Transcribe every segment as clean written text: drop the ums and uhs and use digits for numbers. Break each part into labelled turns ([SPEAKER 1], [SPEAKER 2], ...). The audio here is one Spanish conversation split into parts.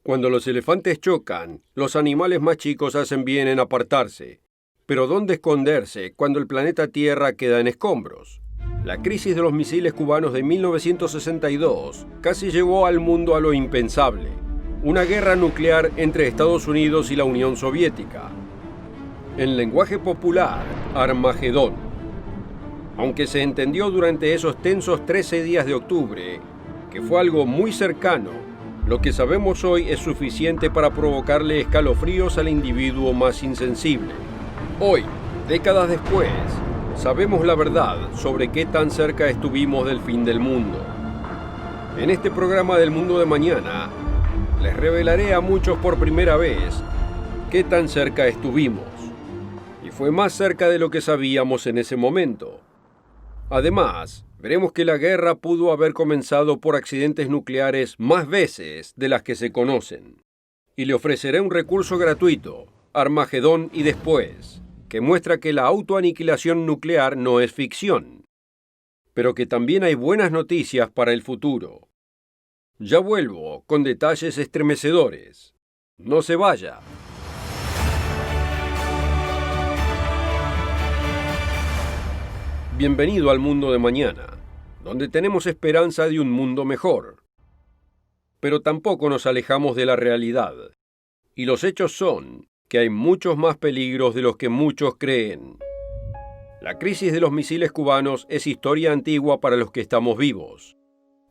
[SPEAKER 1] Cuando los elefantes chocan, los animales más chicos hacen bien en apartarse. Pero ¿dónde esconderse cuando el planeta Tierra queda en escombros? La crisis de los misiles cubanos de 1962 casi llevó al mundo a lo impensable: una guerra nuclear entre Estados Unidos y la Unión Soviética. En lenguaje popular, Armagedón. Aunque se entendió durante esos tensos 13 días de octubre que fue algo muy cercano, lo que sabemos hoy es suficiente para provocarle escalofríos al individuo más insensible. Hoy, décadas después, sabemos la verdad sobre qué tan cerca estuvimos del fin del mundo. En este programa del Mundo de Mañana, les revelaré a muchos por primera vez qué tan cerca estuvimos. Y fue más cerca de lo que sabíamos en ese momento. Además, veremos que la guerra pudo haber comenzado por accidentes nucleares más veces de las que se conocen. Y le ofreceré un recurso gratuito, Armagedón y después, que muestra que la autoaniquilación nuclear no es ficción, pero que también hay buenas noticias para el futuro. Ya vuelvo con detalles estremecedores. No se vaya. Bienvenido al Mundo de Mañana, donde tenemos esperanza de un mundo mejor. Pero tampoco nos alejamos de la realidad. Y los hechos son que hay muchos más peligros de los que muchos creen. La crisis de los misiles cubanos es historia antigua para los que estamos vivos,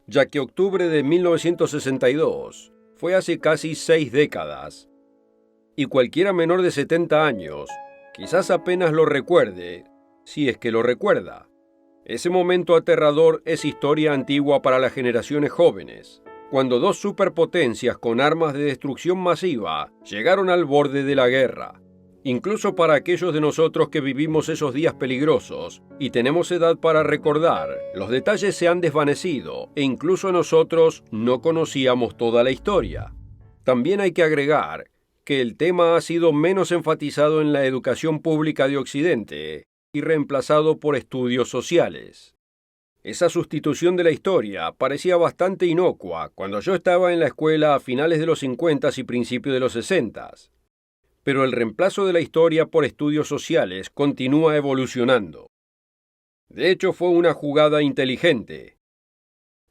[SPEAKER 1] ya que octubre de 1962 fue hace casi 6 décadas. Y cualquiera menor de 70 años quizás apenas lo recuerde, si es que lo recuerda. Ese momento aterrador es historia antigua para las generaciones jóvenes, cuando dos superpotencias con armas de destrucción masiva llegaron al borde de la guerra. Incluso para aquellos de nosotros que vivimos esos días peligrosos y tenemos edad para recordar, los detalles se han desvanecido e incluso nosotros no conocíamos toda la historia. También hay que agregar que el tema ha sido menos enfatizado en la educación pública de Occidente y reemplazado por estudios sociales. Esa sustitución de la historia parecía bastante inocua cuando yo estaba en la escuela a finales de los 50 y principios de los 60. Pero el reemplazo de la historia por estudios sociales continúa evolucionando. De hecho, fue una jugada inteligente.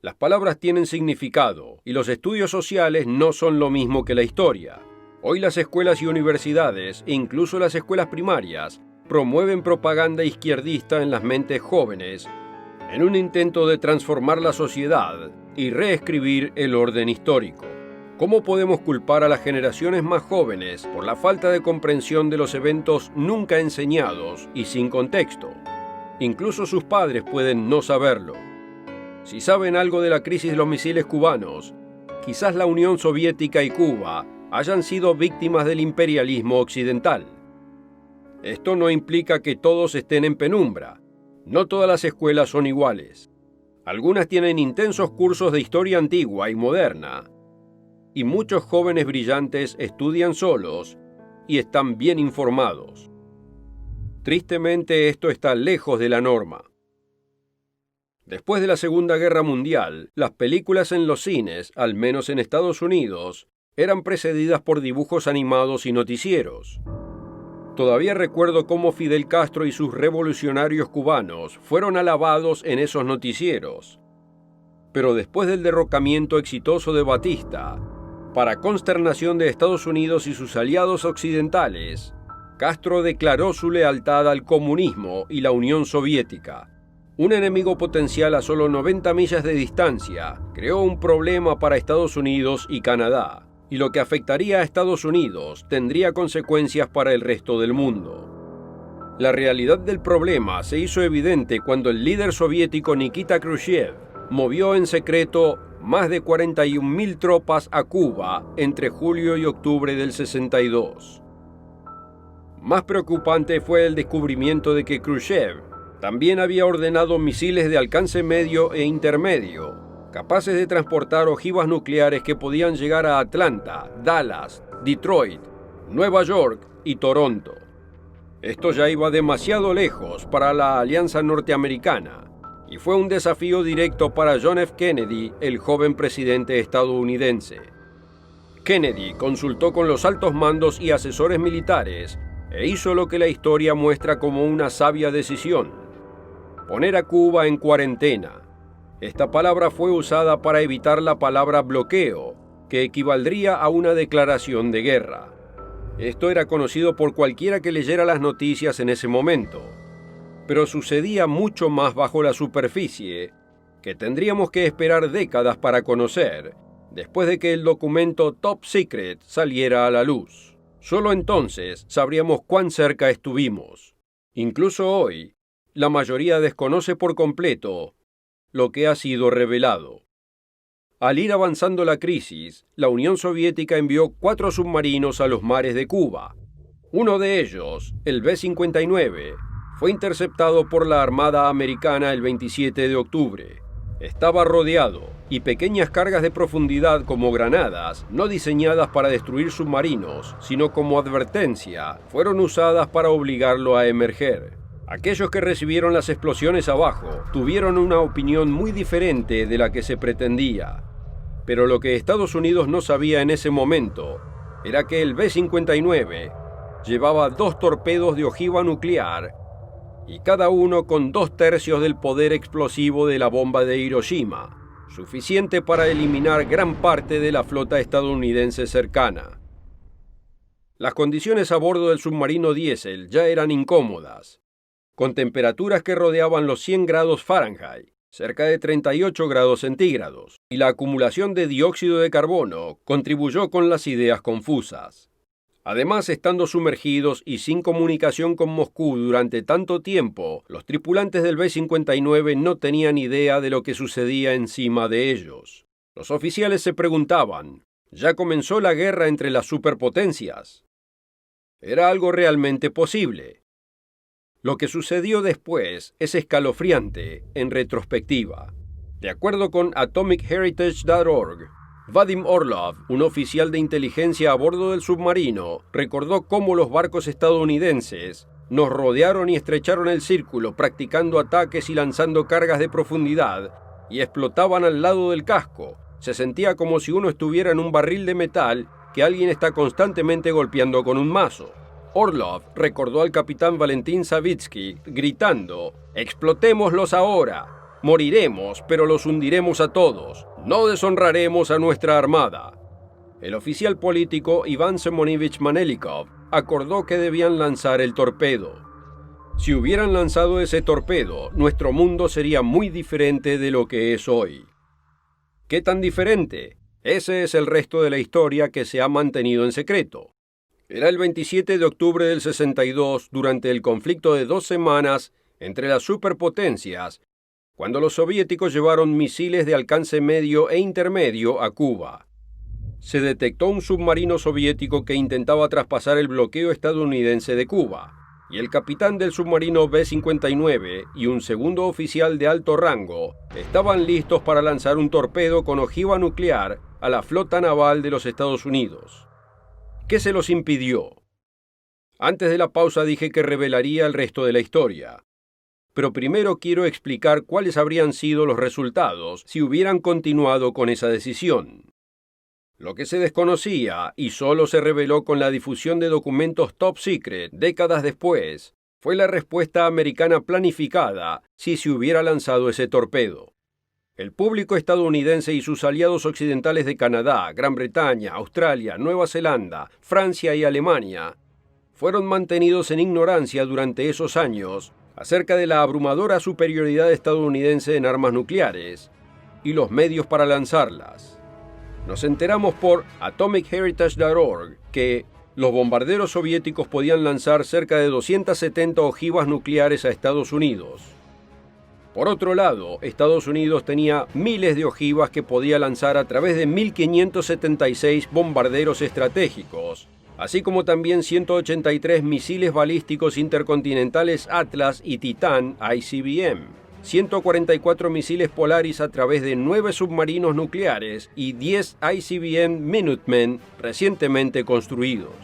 [SPEAKER 1] Las palabras tienen significado y los estudios sociales no son lo mismo que la historia. Hoy las escuelas y universidades, e incluso las escuelas primarias, promueven propaganda izquierdista en las mentes jóvenes en un intento de transformar la sociedad y reescribir el orden histórico. ¿Cómo podemos culpar a las generaciones más jóvenes por la falta de comprensión de los eventos nunca enseñados y sin contexto? Incluso sus padres pueden no saberlo. Si saben algo de la crisis de los misiles cubanos, quizás la Unión Soviética y Cuba hayan sido víctimas del imperialismo occidental. Esto no implica que todos estén en penumbra. No todas las escuelas son iguales. Algunas tienen intensos cursos de historia antigua y moderna, y muchos jóvenes brillantes estudian solos y están bien informados. Tristemente, esto está lejos de la norma. Después de la Segunda Guerra Mundial, las películas en los cines, al menos en Estados Unidos, eran precedidas por dibujos animados y noticieros. Todavía recuerdo cómo Fidel Castro y sus revolucionarios cubanos fueron alabados en esos noticieros. Pero después del derrocamiento exitoso de Batista, para consternación de Estados Unidos y sus aliados occidentales, Castro declaró su lealtad al comunismo y la Unión Soviética. Un enemigo potencial a solo 90 millas de distancia creó un problema para Estados Unidos y Canadá. Y lo que afectaría a Estados Unidos tendría consecuencias para el resto del mundo. La realidad del problema se hizo evidente cuando el líder soviético Nikita Khrushchev movió en secreto más de 41.000 tropas a Cuba entre julio y octubre del 62. Más preocupante fue el descubrimiento de que Khrushchev también había ordenado misiles de alcance medio e intermedio, capaces de transportar ojivas nucleares que podían llegar a Atlanta, Dallas, Detroit, Nueva York y Toronto. Esto ya iba demasiado lejos para la alianza norteamericana y fue un desafío directo para John F. Kennedy, el joven presidente estadounidense. Kennedy consultó con los altos mandos y asesores militares e hizo lo que la historia muestra como una sabia decisión: poner a Cuba en cuarentena. Esta palabra fue usada para evitar la palabra bloqueo, que equivaldría a una declaración de guerra. Esto era conocido por cualquiera que leyera las noticias en ese momento, pero sucedía mucho más bajo la superficie, que tendríamos que esperar décadas para conocer, después de que el documento Top Secret saliera a la luz. Solo entonces sabríamos cuán cerca estuvimos. Incluso hoy, la mayoría desconoce por completo lo que ha sido revelado. Al ir avanzando la crisis, la Unión Soviética envió 4 submarinos a los mares de Cuba. Uno de ellos, el B-59, fue interceptado por la Armada Americana el 27 de octubre. Estaba rodeado, y pequeñas cargas de profundidad como granadas, no diseñadas para destruir submarinos, sino como advertencia, fueron usadas para obligarlo a emerger. Aquellos que recibieron las explosiones abajo tuvieron una opinión muy diferente de la que se pretendía. Pero lo que Estados Unidos no sabía en ese momento era que el B-59 llevaba 2 torpedos de ojiva nuclear y cada uno con 2/3 del poder explosivo de la bomba de Hiroshima, suficiente para eliminar gran parte de la flota estadounidense cercana. Las condiciones a bordo del submarino diésel ya eran incómodas, con temperaturas que rodeaban los 100 grados Fahrenheit, cerca de 38 grados centígrados, y la acumulación de dióxido de carbono contribuyó con las ideas confusas. Además, estando sumergidos y sin comunicación con Moscú durante tanto tiempo, los tripulantes del B-59 no tenían idea de lo que sucedía encima de ellos. Los oficiales se preguntaban, ¿ya comenzó la guerra entre las superpotencias? Era algo realmente posible. Lo que sucedió después es escalofriante en retrospectiva. De acuerdo con AtomicHeritage.org, Vadim Orlov, un oficial de inteligencia a bordo del submarino, recordó cómo los barcos estadounidenses nos rodearon y estrecharon el círculo, practicando ataques y lanzando cargas de profundidad, y explotaban al lado del casco. Se sentía como si uno estuviera en un barril de metal que alguien está constantemente golpeando con un mazo. Orlov recordó al capitán Valentín Savitsky gritando: «¡Explotémoslos ahora! Moriremos, pero los hundiremos a todos. No deshonraremos a nuestra armada». El oficial político Iván Semonivich Manelikov acordó que debían lanzar el torpedo. Si hubieran lanzado ese torpedo, nuestro mundo sería muy diferente de lo que es hoy. ¿Qué tan diferente? Ese es el resto de la historia que se ha mantenido en secreto. Era el 27 de octubre del 62, durante el conflicto de 2 semanas entre las superpotencias, cuando los soviéticos llevaron misiles de alcance medio e intermedio a Cuba. Se detectó un submarino soviético que intentaba traspasar el bloqueo estadounidense de Cuba, y el capitán del submarino B-59 y un segundo oficial de alto rango estaban listos para lanzar un torpedo con ojiva nuclear a la flota naval de los Estados Unidos. ¿Qué se los impidió? Antes de la pausa dije que revelaría el resto de la historia. Pero primero quiero explicar cuáles habrían sido los resultados si hubieran continuado con esa decisión. Lo que se desconocía y solo se reveló con la difusión de documentos top secret décadas después fue la respuesta americana planificada si se hubiera lanzado ese torpedo. El público estadounidense y sus aliados occidentales de Canadá, Gran Bretaña, Australia, Nueva Zelanda, Francia y Alemania fueron mantenidos en ignorancia durante esos años acerca de la abrumadora superioridad estadounidense en armas nucleares y los medios para lanzarlas. Nos enteramos por AtomicHeritage.org que los bombarderos soviéticos podían lanzar cerca de 270 ojivas nucleares a Estados Unidos. Por otro lado, Estados Unidos tenía miles de ojivas que podía lanzar a través de 1.576 bombarderos estratégicos, así como también 183 misiles balísticos intercontinentales Atlas y Titán ICBM, 144 misiles Polaris a través de 9 submarinos nucleares y 10 ICBM Minutemen recientemente construidos.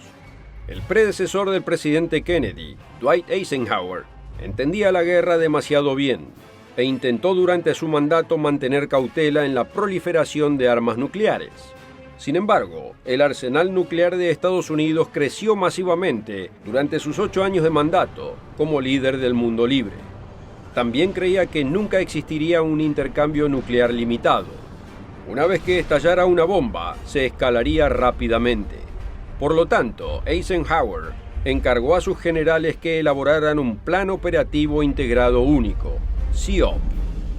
[SPEAKER 1] El predecesor del presidente Kennedy, Dwight Eisenhower, entendía la guerra demasiado bien e intentó durante su mandato mantener cautela en la proliferación de armas nucleares. Sin embargo, el arsenal nuclear de Estados Unidos creció masivamente durante sus 8 años de mandato como líder del mundo libre. También creía que nunca existiría un intercambio nuclear limitado. Una vez que estallara una bomba, se escalaría rápidamente. Por lo tanto, Eisenhower encargó a sus generales que elaboraran un plan operativo integrado único, SEOP.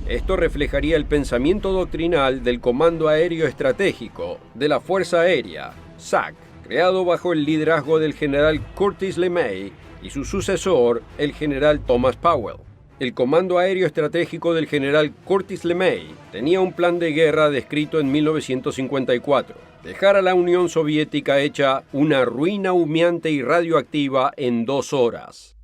[SPEAKER 1] Esto reflejaría el pensamiento doctrinal del Comando Aéreo Estratégico de la Fuerza Aérea, SAC, creado bajo el liderazgo del general Curtis LeMay y su sucesor, el general Thomas Powell. El Comando Aéreo Estratégico del general Curtis LeMay tenía un plan de guerra descrito en 1954, dejar a la Unión Soviética hecha una ruina humeante y radioactiva en 2 horas.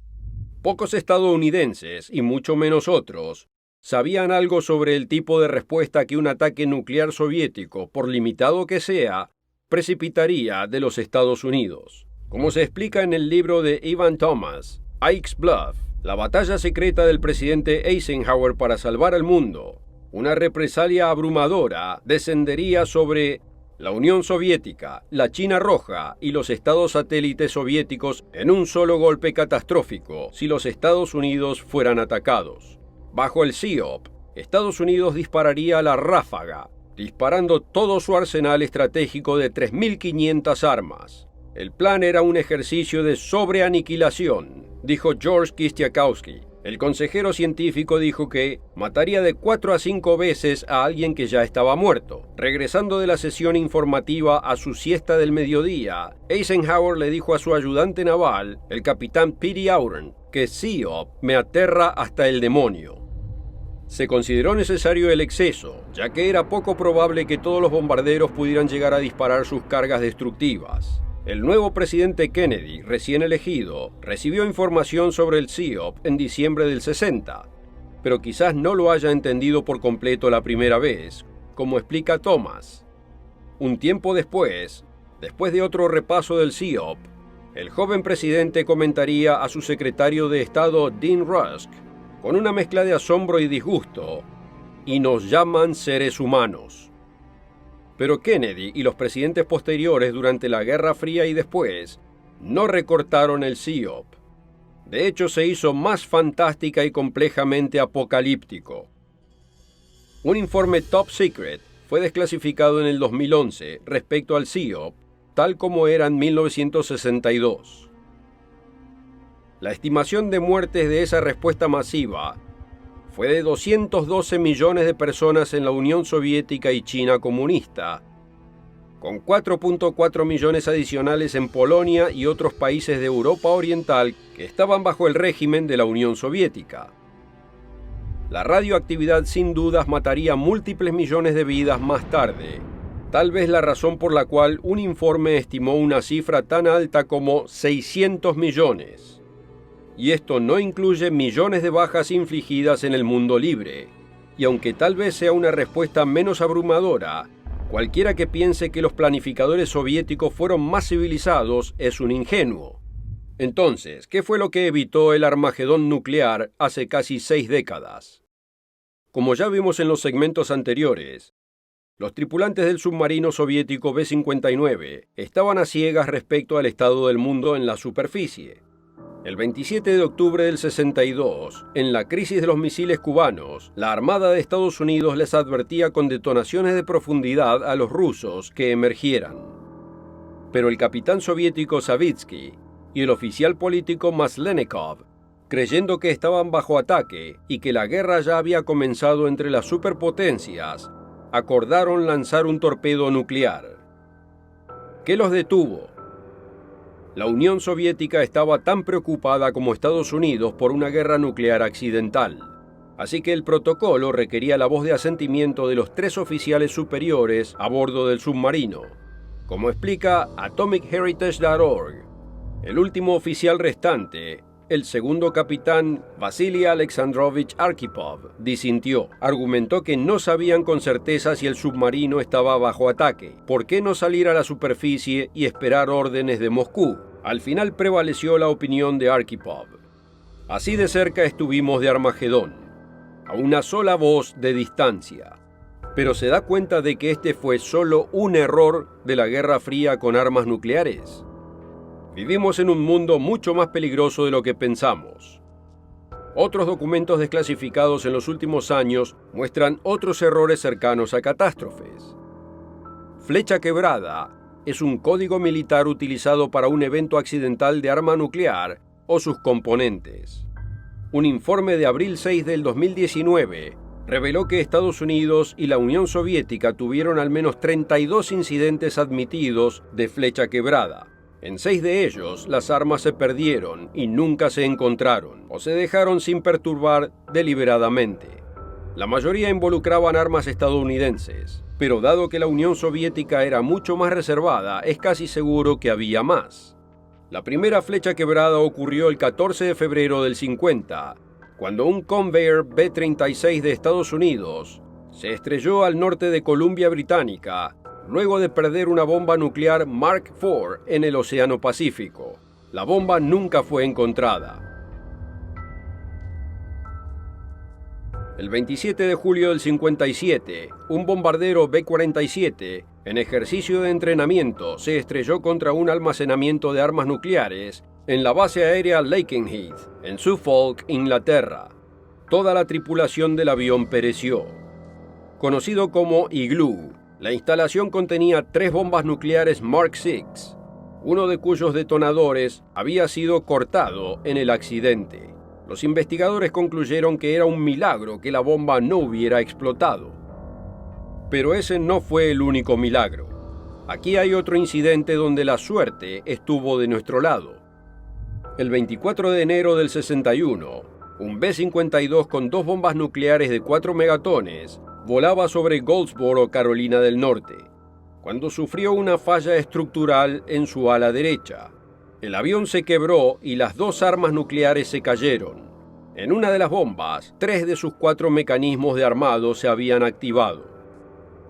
[SPEAKER 1] Pocos estadounidenses, y mucho menos otros, sabían algo sobre el tipo de respuesta que un ataque nuclear soviético, por limitado que sea, precipitaría de los Estados Unidos. Como se explica en el libro de Ivan Thomas, Ike's Bluff, la batalla secreta del presidente Eisenhower para salvar al mundo, una represalia abrumadora descendería sobre la Unión Soviética, la China Roja y los estados satélites soviéticos en un solo golpe catastrófico si los Estados Unidos fueran atacados. Bajo el SEOP, Estados Unidos dispararía a la ráfaga, disparando todo su arsenal estratégico de 3.500 armas. El plan era un ejercicio de sobreaniquilación, dijo George Kistiakowsky. El consejero científico dijo que mataría de 4 a 5 veces a alguien que ya estaba muerto. Regresando de la sesión informativa a su siesta del mediodía, Eisenhower le dijo a su ayudante naval, el capitán Petey Auburn, que SEOP me aterra hasta el demonio. Se consideró necesario el exceso, ya que era poco probable que todos los bombarderos pudieran llegar a disparar sus cargas destructivas. El nuevo presidente Kennedy, recién elegido, recibió información sobre el SEOP en diciembre del 60, pero quizás no lo haya entendido por completo la primera vez, como explica Thomas. Un tiempo después de otro repaso del SEOP, el joven presidente comentaría a su secretario de Estado Dean Rusk, con una mezcla de asombro y disgusto, y nos llaman seres humanos. Pero Kennedy y los presidentes posteriores durante la Guerra Fría y después no recortaron el SEOP. De hecho, se hizo más fantástica y complejamente apocalíptico. Un informe top secret fue desclasificado en el 2011 respecto al SEOP, tal como era en 1962. La estimación de muertes de esa respuesta masiva fue de 212 millones de personas en la Unión Soviética y China comunista, con 4.4 millones adicionales en Polonia y otros países de Europa Oriental que estaban bajo el régimen de la Unión Soviética. La radioactividad sin dudas mataría múltiples millones de vidas más tarde, tal vez la razón por la cual un informe estimó una cifra tan alta como 600 millones. Y esto no incluye millones de bajas infligidas en el mundo libre. Y aunque tal vez sea una respuesta menos abrumadora, cualquiera que piense que los planificadores soviéticos fueron más civilizados es un ingenuo. Entonces, ¿qué fue lo que evitó el Armagedón nuclear hace casi 6 décadas? Como ya vimos en los segmentos anteriores, los tripulantes del submarino soviético B-59 estaban a ciegas respecto al estado del mundo en la superficie. El 27 de octubre del 62, en la crisis de los misiles cubanos, la Armada de Estados Unidos les advertía con detonaciones de profundidad a los rusos que emergieran. Pero el capitán soviético Savitsky y el oficial político Maslenikov, creyendo que estaban bajo ataque y que la guerra ya había comenzado entre las superpotencias, acordaron lanzar un torpedo nuclear. ¿Qué los detuvo? La Unión Soviética estaba tan preocupada como Estados Unidos por una guerra nuclear accidental, así que el protocolo requería la voz de asentimiento de los 3 oficiales superiores a bordo del submarino. Como explica AtomicHeritage.org, el último oficial restante, el segundo capitán Vasily Alexandrovich Arkhipov, disintió. Argumentó que no sabían con certeza si el submarino estaba bajo ataque. ¿Por qué no salir a la superficie y esperar órdenes de Moscú? Al final prevaleció la opinión de Arkhipov. Así de cerca estuvimos de Armagedón, a una sola voz de distancia. Pero ¿se da cuenta de que este fue solo un error de la Guerra Fría con armas nucleares? Vivimos en un mundo mucho más peligroso de lo que pensamos. Otros documentos desclasificados en los últimos años muestran otros errores cercanos a catástrofes. Flecha quebrada es un código militar utilizado para un evento accidental de arma nuclear o sus componentes. Un informe de abril 6 del 2019 reveló que Estados Unidos y la Unión Soviética tuvieron al menos 32 incidentes admitidos de flecha quebrada. En 6 de ellos, las armas se perdieron y nunca se encontraron, o se dejaron sin perturbar deliberadamente. La mayoría involucraban armas estadounidenses, pero dado que la Unión Soviética era mucho más reservada, es casi seguro que había más. La primera flecha quebrada ocurrió el 14 de febrero del 50, cuando un Convair B-36 de Estados Unidos se estrelló al norte de Columbia Británica, luego de perder una bomba nuclear Mark IV en el Océano Pacífico. La bomba nunca fue encontrada. El 27 de julio del 57, un bombardero B-47, en ejercicio de entrenamiento, se estrelló contra un almacenamiento de armas nucleares en la base aérea Lakenheath, en Suffolk, Inglaterra. Toda la tripulación del avión pereció. Conocido como Igloo, la instalación contenía 3 bombas nucleares Mark VI, uno de cuyos detonadores había sido cortado en el accidente. Los investigadores concluyeron que era un milagro que la bomba no hubiera explotado. Pero ese no fue el único milagro. Aquí hay otro incidente donde la suerte estuvo de nuestro lado. El 24 de enero del 61, un B-52 con 2 bombas nucleares de 4 megatones volaba sobre Goldsboro, Carolina del Norte, cuando sufrió una falla estructural en su ala derecha. El avión se quebró y las 2 armas nucleares se cayeron. En una de las bombas, 3 de sus 4 mecanismos de armado se habían activado.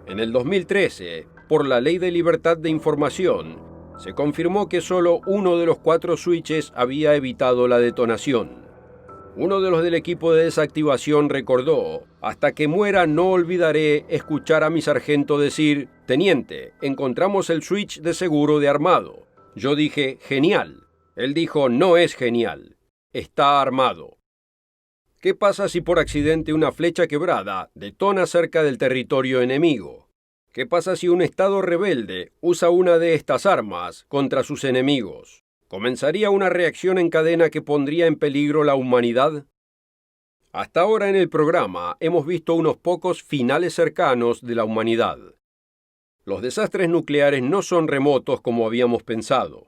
[SPEAKER 1] En el 2013, por la Ley de Libertad de Información, se confirmó que solo uno de los 4 switches había evitado la detonación. Uno de los del equipo de desactivación recordó: «Hasta que muera no olvidaré escuchar a mi sargento decir: teniente, encontramos el switch de seguro de armado». Yo dije: «Genial». Él dijo: «No es genial, está armado». ¿Qué pasa si por accidente una flecha quebrada detona cerca del territorio enemigo? ¿Qué pasa si un estado rebelde usa una de estas armas contra sus enemigos? ¿Comenzaría una reacción en cadena que pondría en peligro la humanidad? Hasta ahora en el programa hemos visto unos pocos finales cercanos de la humanidad. Los desastres nucleares no son remotos como habíamos pensado.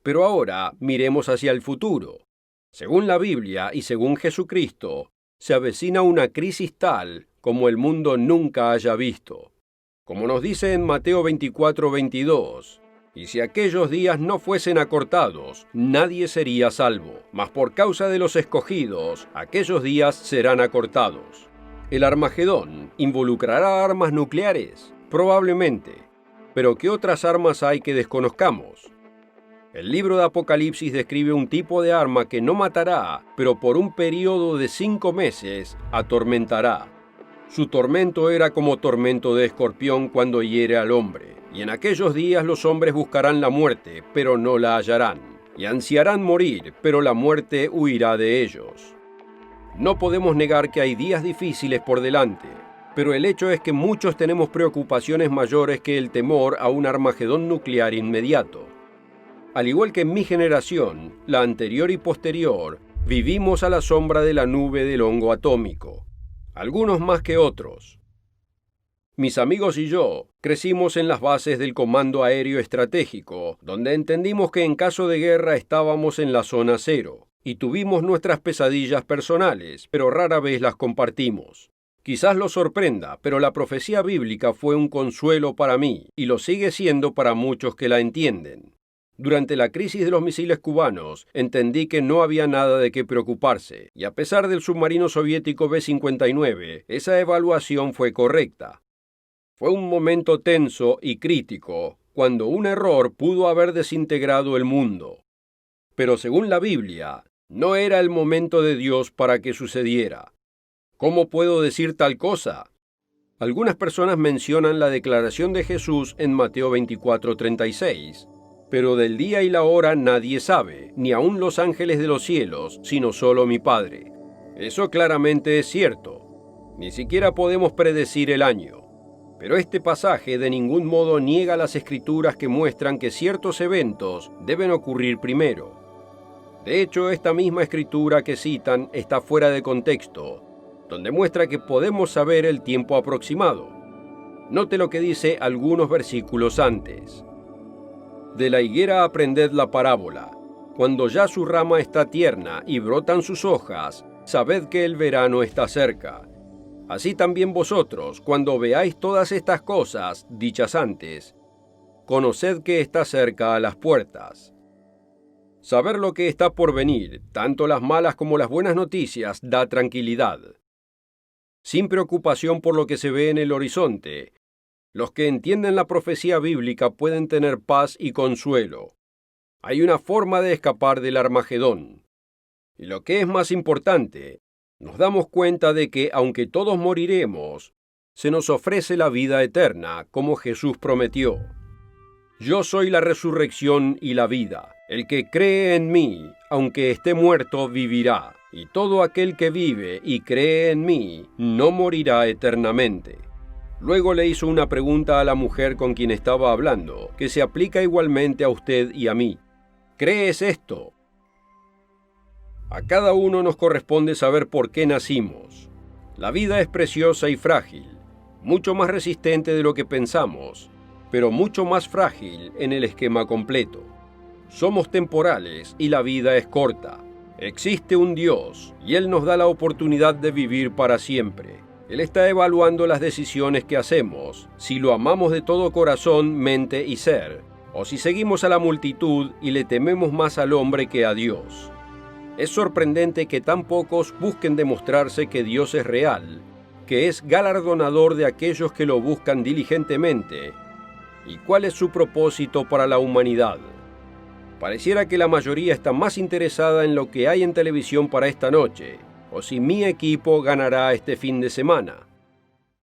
[SPEAKER 1] Pero ahora miremos hacia el futuro. Según la Biblia y según Jesucristo, se avecina una crisis tal como el mundo nunca haya visto. Como nos dice en Mateo 24:22, «Y si aquellos días no fuesen acortados, nadie sería salvo, mas por causa de los escogidos, aquellos días serán acortados». ¿El Armagedón involucrará armas nucleares? Probablemente. ¿Pero qué otras armas hay que desconozcamos? El libro de Apocalipsis describe un tipo de arma que no matará, pero por un período de 5 meses atormentará. Su tormento era como tormento de escorpión cuando hiere al hombre. Y en aquellos días los hombres buscarán la muerte, pero no la hallarán. Y ansiarán morir, pero la muerte huirá de ellos. No podemos negar que hay días difíciles por delante, pero el hecho es que muchos tenemos preocupaciones mayores que el temor a un Armagedón nuclear inmediato. Al igual que en mi generación, la anterior y posterior, vivimos a la sombra de la nube del hongo atómico. Algunos más que otros. Mis amigos y yo crecimos en las bases del Comando Aéreo Estratégico, donde entendimos que en caso de guerra estábamos en la zona cero, y tuvimos nuestras pesadillas personales, pero rara vez las compartimos. Quizás los sorprenda, pero la profecía bíblica fue un consuelo para mí, y lo sigue siendo para muchos que la entienden. Durante la crisis de los misiles cubanos, entendí que no había nada de qué preocuparse, y a pesar del submarino soviético B-59, esa evaluación fue correcta. Fue un momento tenso y crítico, cuando un error pudo haber desintegrado el mundo. Pero según la Biblia, no era el momento de Dios para que sucediera. ¿Cómo puedo decir tal cosa? Algunas personas mencionan la declaración de Jesús en Mateo 24:36, pero del día y la hora nadie sabe, ni aun los ángeles de los cielos, sino solo mi Padre. Eso claramente es cierto. Ni siquiera podemos predecir el año. Pero este pasaje de ningún modo niega las escrituras que muestran que ciertos eventos deben ocurrir primero. De hecho, esta misma escritura que citan está fuera de contexto, donde muestra que podemos saber el tiempo aproximado. Note lo que dice algunos versículos antes. De la higuera aprended la parábola. Cuando ya su rama está tierna y brotan sus hojas, sabed que el verano está cerca. Así también vosotros, cuando veáis todas estas cosas dichas antes, conoced que está cerca a las puertas. Saber lo que está por venir, tanto las malas como las buenas noticias, da tranquilidad. Sin preocupación por lo que se ve en el horizonte, los que entienden la profecía bíblica pueden tener paz y consuelo. Hay una forma de escapar del Armagedón. Y lo que es más importante, nos damos cuenta de que, aunque todos moriremos, se nos ofrece la vida eterna, como Jesús prometió. Yo soy la resurrección y la vida. El que cree en mí, aunque esté muerto, vivirá. Y todo aquel que vive y cree en mí, no morirá eternamente. Luego le hizo una pregunta a la mujer con quien estaba hablando, que se aplica igualmente a usted y a mí. ¿Crees esto? A cada uno nos corresponde saber por qué nacimos. La vida es preciosa y frágil, mucho más resistente de lo que pensamos, pero mucho más frágil en el esquema completo. Somos temporales y la vida es corta. Existe un Dios y Él nos da la oportunidad de vivir para siempre. Él está evaluando las decisiones que hacemos, si lo amamos de todo corazón, mente y ser, o si seguimos a la multitud y le tememos más al hombre que a Dios. Es sorprendente que tan pocos busquen demostrarse que Dios es real, que es galardonador de aquellos que lo buscan diligentemente, y cuál es su propósito para la humanidad. Pareciera que la mayoría está más interesada en lo que hay en televisión para esta noche, o si mi equipo ganará este fin de semana.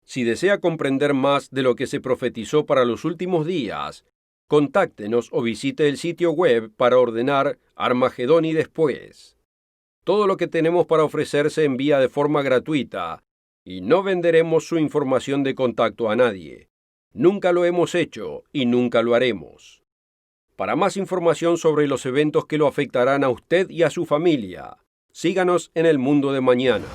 [SPEAKER 1] Si desea comprender más de lo que se profetizó para los últimos días, contáctenos o visite el sitio web para ordenar Armagedón y después. Todo lo que tenemos para ofrecer se envía de forma gratuita y no venderemos su información de contacto a nadie. Nunca lo hemos hecho y nunca lo haremos. Para más información sobre los eventos que lo afectarán a usted y a su familia, síganos en El Mundo de Mañana.